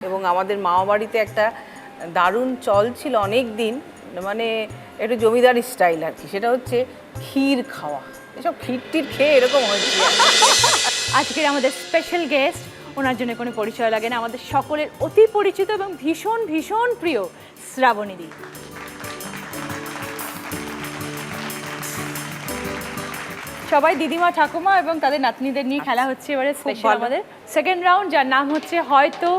এবং আমাদের মামা বাড়িতে একটা দারুণ চল ছিল অনেক দিন, মানে একটু জমিদারি স্টাইল আর কি, সেটা হচ্ছে ক্ষীর খাওয়া। এসব ক্ষীর টির খেয়ে এরকম হয়েছে। আজকের আমাদের স্পেশাল গেস্ট, ওনার জন্য কোনো পরিচয় লাগে না, আমাদের সকলের অতি পরিচিত এবং ভীষণ ভীষণ প্রিয় শ্রাবণী দি। সবাই দিদিমা ঠাকুমা এবং তাদের নাতনিদের নিয়ে খেলা হচ্ছে এবারে স্পেশাল আমাদের সেকেন্ড রাউন্ড, যার নাম হচ্ছে হয়তো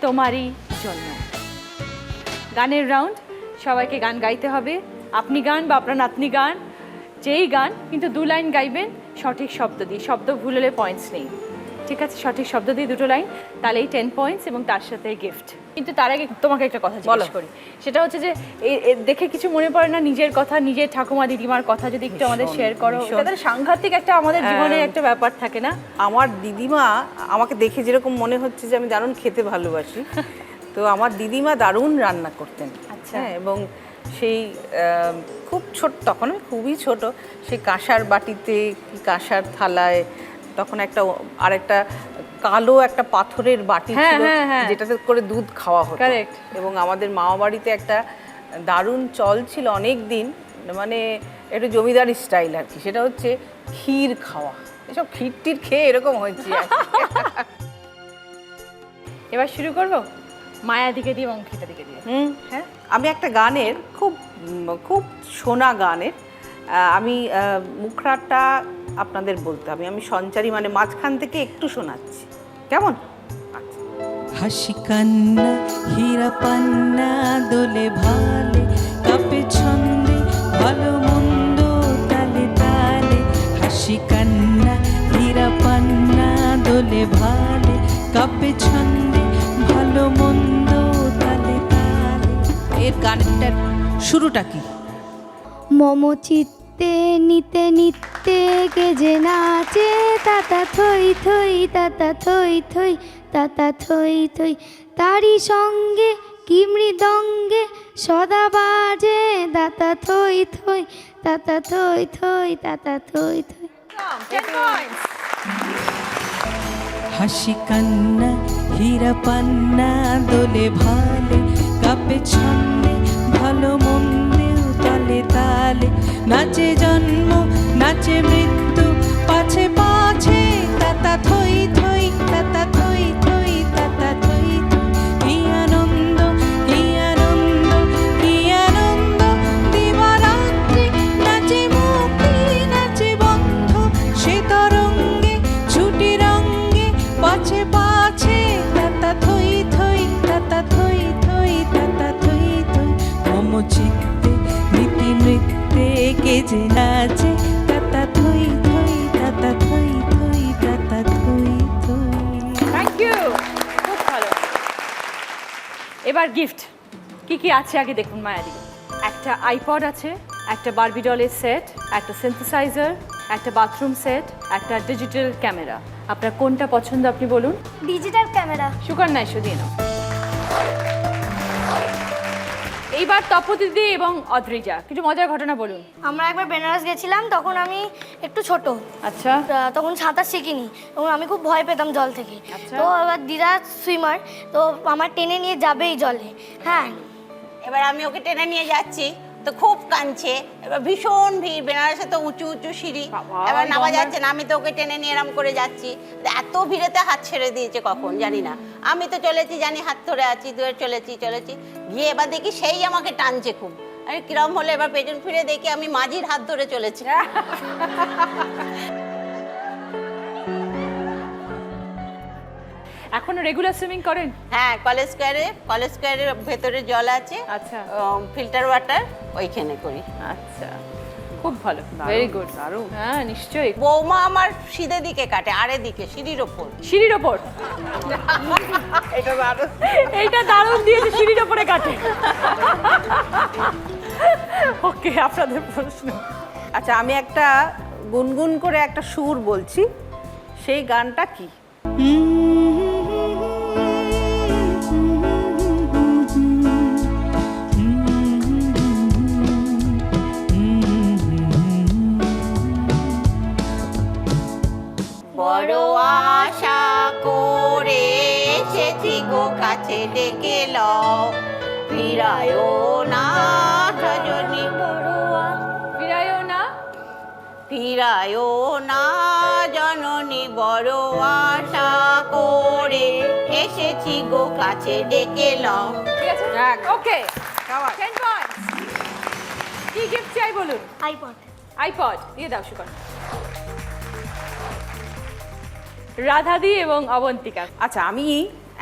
তোমারই জন্য। গানের রাউন্ড, সবাইকে গান গাইতে হবে। আপনি গান বা আপনার নাতনি গান, যেই গান, কিন্তু 2 লাইন গাইবেন সঠিক শব্দ দিয়ে। শব্দ ভুল হলে পয়েন্টস নেই, ঠিক আছে? সঠিক শব্দ দিয়ে 2 লাইন, তাহলেই 10 পয়েন্টস এবং তার সাথে গিফট। কিন্তু তার আগে তোমাকে একটা কথা জিজ্ঞেস করি, সেটা হচ্ছে যে দেখে কিছু মনে পড়ে না নিজের কথা, নিজের ঠাকুমা দিদিমার কথা যদি একটু আমাদের শেয়ার করো? তাদের সাংঘাতিক একটা আমাদের জীবনে একটা ব্যাপার থাকে না? আমার দিদিমা আমাকে দেখে যেরকম মনে হচ্ছে যে আমি দারুণ খেতে ভালোবাসি, তো আমার দিদিমা দারুণ রান্না করতেন। আচ্ছা। হ্যাঁ, এবং সেই খুব ছোট, তখন আমি খুবই ছোট, সেই কাঁসার বাটিতে কি কাঁসার থালায়, তখন আরেকটা কালো একটা পাথরের বাটি ছিল যেটাতে করে দুধ খাওয়া হতো। কারেক্ট। এবং আমাদের মামা বাড়িতে একটা দারুণ চল ছিল অনেক দিন, মানে একটু জমিদারি স্টাইল আর কি, সেটা হচ্ছে ক্ষীর খাওয়া। এসব ক্ষীর টির খেয়ে এরকম হয়েছে। এবার শুরু করবো মায়া দিকে দিয়ে এবং অঙ্কিতা দিকে দিয়ে। হ্যাঁ, আমি একটা গানের খুব খুব শোনা গানের আমি মুখরাটা আপনাদের বলতে হবে, আমি সঞ্চারী মানে মাঝখান থেকে একটু শোনাচ্ছি, কেমন? হাসি কান্না হীরা পান্না দোলে ভালে কাপে ছন্দে ভালো মন্দ তালে তালে। হাসি কান্না হীরা পান্না দোলে ভালে কাপে ছন্দে ভালো মন্দ তালে তালে। এর গানটার শুরুটা কি? মম চিত্তে নিতে নিতে গেজে নাচে তাতা থই থই তাতা থই থই তাতা থই থই। তারি সঙ্গে কি মৃদঙ্গে সদা বাজে দাতা থই থই তাতা থই থই তাতা থই থই। হাসি কান্না হীরা পান্না দোলে ভালে কাপে ছন্দে ভালো মন্দে তালে তালে। নাচে জন্ম নাচে মৃত্যু পাছে পাছে তাতা থই থই তাতা থই থই তাতা থই থই। কি আনন্দ কি আনন্দ কি আনন্দ দিবারাত্রি নাচে মুক্তি নাচে বন্ধ সে তরঙ্গে ছুটি রঙ্গে পাছে পাছে তাতা থই থই তাতা থই থই তাতা থই থই। মম চিত্তে নীতি নৃত্যে গেজে নাচে তাতা থই থই তাতা থই থই তাতা থই থই। থ্যাংক ইউ, খুব ভালো। এবার গিফট কি কি আছে আগে দেখুন মায়াদি। একটা আইপড আছে, একটা বারবি ডলের সেট, একটা সিনথেসাইজার, একটা বাথরুম সেট, একটা ডিজিটাল ক্যামেরা। আপনার কোনটা পছন্দ আপনি বলুন? Digital camera. সুকন্যা এসো দিয়ে নাও। এইবার তপতিদি এবং অদ্রিজা কিছু মজার ঘটনা বলুন। আমরা একবার বেনারস গেছিলাম, তখন আমি একটু ছোট, আচ্ছা। তখন সাঁতার শিখিনি এবং আমি খুব ভয় পেতাম জল থেকে। আচ্ছা। তো এবার দিদা সুইমার, তো আমার টেনে নিয়ে যাবে এই জলে। হ্যাঁ, এবার আমি ওকে টেনে নিয়ে যাচ্ছি, তো খুব কাঁদছে। এবার ভীষণ ভিড়, বেনারসে তো উঁচু উঁচু সিঁড়ি, এবার নামা যাচ্ছে না। আমি তো ওকে টেনে নিয়ে এরম করে যাচ্ছি, এত ভিড়েতে হাত ছেড়ে দিয়েছে কখন জানি না। আমি তো চলেছি, জানি হাত ধরে আছি, দূরে চলেছি গিয়ে এবার দেখি সেই আমাকে টানছে খুব। আরে কিরম হলো, এবার পেছন ফিরে দেখি আমি মাঝির হাত ধরে চলেছি। এখনো রেগুলার সুইমিং করেন? হ্যাঁ, কলেজ স্কোয়ারের ভেতরে জল আছে, আচ্ছা, ফিল্টার ওয়াটার, ওইখানে করি। আচ্ছা, খুব ভালো, ভেরি গুড। দারুণ। হ্যাঁ, নিশ্চয়ই। বৌমা আমার সিধে দিকে কাটে, আরে দিকে সিঁড়ির ওপর। সিঁড়ির ওপর? এইটা দারুণ দিয়েছে, সিঁড়ির ওপরে কাটে। ওকে, আপনাদের প্রশ্ন। আচ্ছা, আমি একটা গুনগুন করে একটা সুর বলছি, সেই গানটা কি? বড় আশা করে এসেছি গো কাছে। কাছে ডেকে লও, ফিরায়ও না রজনী বড়ুয়া, ফিরায়ও না, ফিরায়ও না জননী বড় আশা করে এসেছি গো কাছে ডেকে লও। ঠিক আছে, ওকে, 10 পয়েন্টস। কি গিফট চাই বলুন? আইপড। আইপড দিয়ে দাও সুকন। রাধাদি এবং অবন্তিকা, আচ্ছা, আমি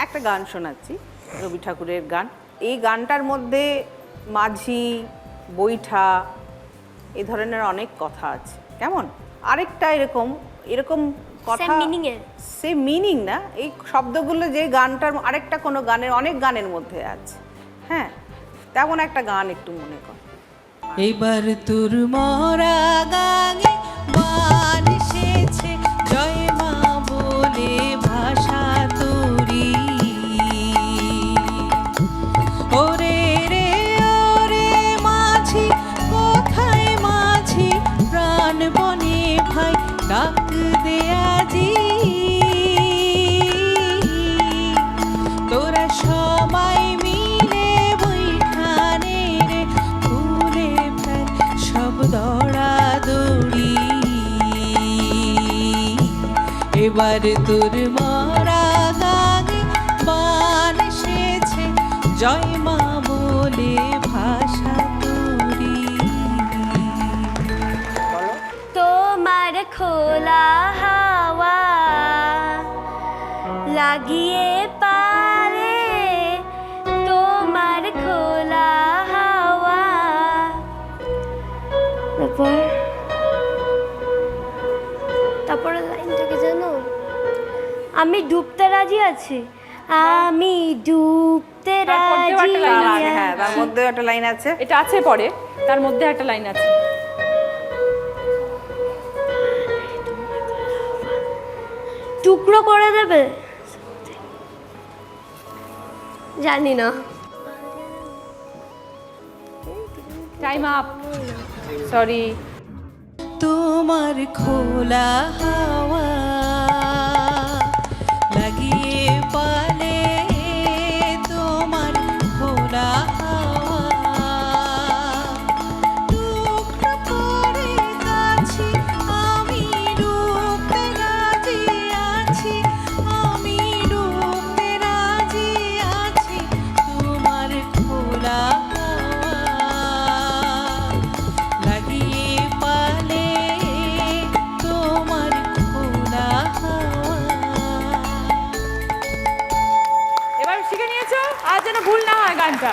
একটা গান শোনাচ্ছি, রবি ঠাকুরের গান। এই গানটার মধ্যে মাঝি, বৈঠা, এই ধরনের অনেক কথা আছে। কেমন? আরেকটা এরকম এরকম কথা, Same meaning এর? সেম মিনিং না, এই শব্দগুলো যে গানটার আরেকটা কোনো গানের, অনেক গানের মধ্যে আছে। হ্যাঁ, তেমন একটা গান একটু মনে কর। এবার তোর মরা গাঙে বান এসেছে, জয় মা বলে ভাষা তোরি। ওরে রে ওরে মাঝি, কোথায় মাঝি, প্রাণ বনে ভাই ডাক দে আজি। তোরা সবাই মিলে বৈঠানে রে, ভুলে ফেল সব দৌড়াদৌড়ি। এবার তোর মরা গাঙে বান এসেছে, জয় মা বলে ভাষা তোরি। তোমার খোলা হাওয়া লাগিয়ে পারে, তোমার খোলা হাওয়া। তারপরে লাইনটাকে জানো? আমি ডুবতে রাজি আছি, আমি ডুবতে তারপর রাজি দেওয়াটা line আছে, হ্যাঁ, তার আছি। মধ্যেও একটা লাইন আছে। এটা আছে পরে, তার মধ্যে একটা লাইন আছে। টুকরো করে দেবে, জানি না। Time up, sorry. তোমার খোলা হাওয়া লাগিয়ে পালে, তোমার খোলা হাওয়া টুকরো করে কাছি, আমি ডুবতে রাজি আছি, আমি ডুবতে রাজি আছি। তোমার খোলা হাওয়া লাগিয়ে পালে, তোমার খোলা হাওয়া। এবার শিখে নিয়েছো, আর যেন ভুল না হয় গানটা।